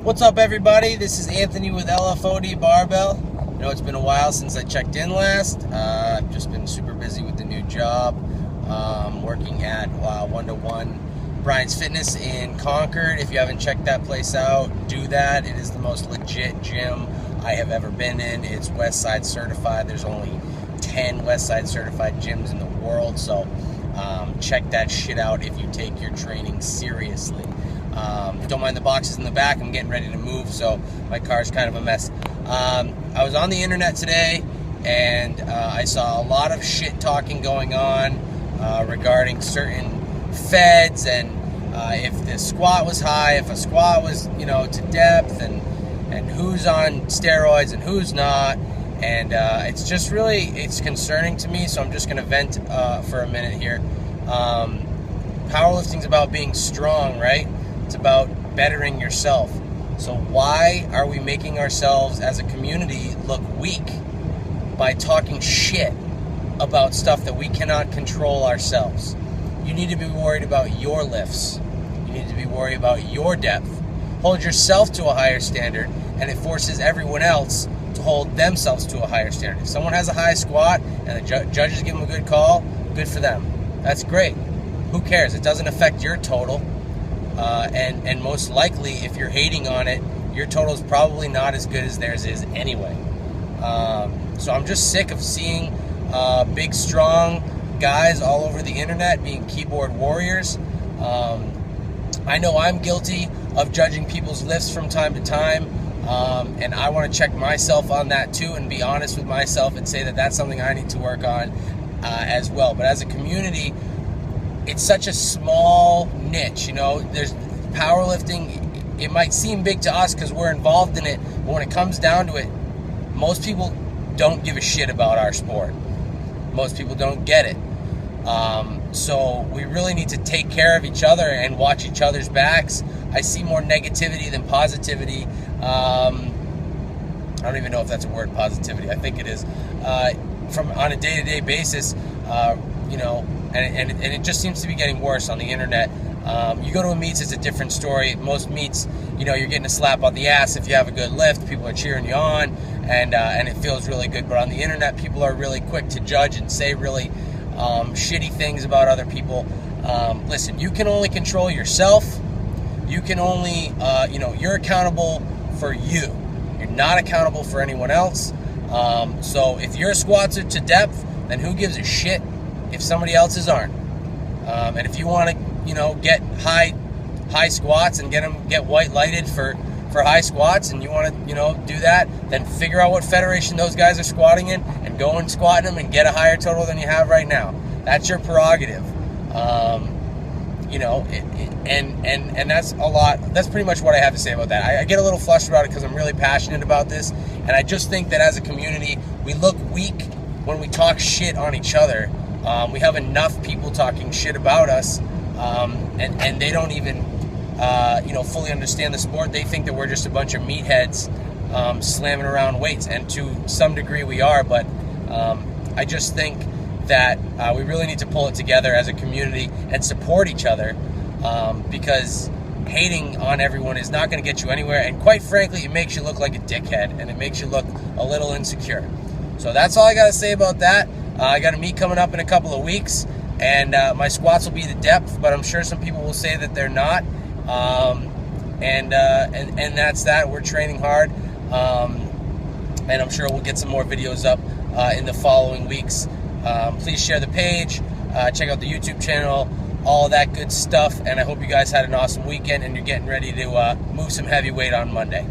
What's up, everybody? This is Anthony with LFOD Barbell. I know it's been a while since I checked in last. I've just been super busy with the new job, working at one-to-one Brian's Fitness in Concord. If you haven't checked that place out, do that. It is the most legit gym I have ever been in. It's Westside certified. There's only 10 Westside certified gyms in the world, so check that shit out if you take your training seriously. Don't mind the boxes in the back. I'm getting ready to move, so my car's kind of a mess. I was on the internet today, and I saw a lot of shit talking going on regarding certain feds, and if the squat was high, if a squat was, to depth, and who's on steroids and who's not. And it's just really, it's concerning to me, so I'm just going to vent for a minute here. Powerlifting's about being strong, right? It's about bettering yourself. So why are we making ourselves as a community look weak by talking shit about stuff that we cannot control ourselves? You need to be worried about your lifts. You need to be worried about your depth. Hold yourself to a higher standard, and it forces everyone else to hold themselves to a higher standard. If someone has a high squat and the judges give them a good call, good for them. That's great. Who cares? It doesn't affect your total. And most likely, if you're hating on it, your total is probably not as good as theirs is anyway. So I'm just sick of seeing big, strong guys all over the internet being keyboard warriors. I know I'm guilty of judging people's lifts from time to time, and I want to check myself on that too and be honest with myself and say that that's something I need to work on as well. But as a community, it's such a small niche, there's powerlifting. It might seem big to us because we're involved in it, but when it comes down to it, most people don't give a shit about our sport. Most people don't get it. So we really need to take care of each other and watch each other's backs. I see more negativity than positivity. I don't even know if that's a word, positivity. I think it is. On a day-to-day basis, and it just seems to be getting worse on the internet. You go to a meets, it's a different story. Most meets, you're getting a slap on the ass if you have a good lift. People are cheering you on, and it feels really good. But on the internet, people are really quick to judge and say really shitty things about other people. Listen, you can only control yourself. You can only, you're accountable for you. You're not accountable for anyone else. So if your squats are to depth, then who gives a shit if somebody else's aren't? And if you want to, get high squats and get white lighted for high squats, and you want to, do that, then figure out what federation those guys are squatting in and go and squat in them and get a higher total than you have right now. That's your prerogative. And that's a lot. That's pretty much what I have to say about that. I get a little flushed about it because I'm really passionate about this, and I just think that as a community, we look weak when we talk shit on each other. We have enough people talking shit about us, and they don't even, fully understand the sport. They think that we're just a bunch of meatheads slamming around weights, and to some degree we are, but I just think that we really need to pull it together as a community and support each other, because hating on everyone is not going to get you anywhere, and quite frankly, it makes you look like a dickhead, and it makes you look a little insecure. So that's all I got to say about that. I got a meet coming up in a couple of weeks, and my squats will be the depth, but I'm sure some people will say that they're not. And that's that. We're training hard, and I'm sure we'll get some more videos up in the following weeks. Please share the page, check out the YouTube channel, all that good stuff, and I hope you guys had an awesome weekend and you're getting ready to move some heavy weight on Monday.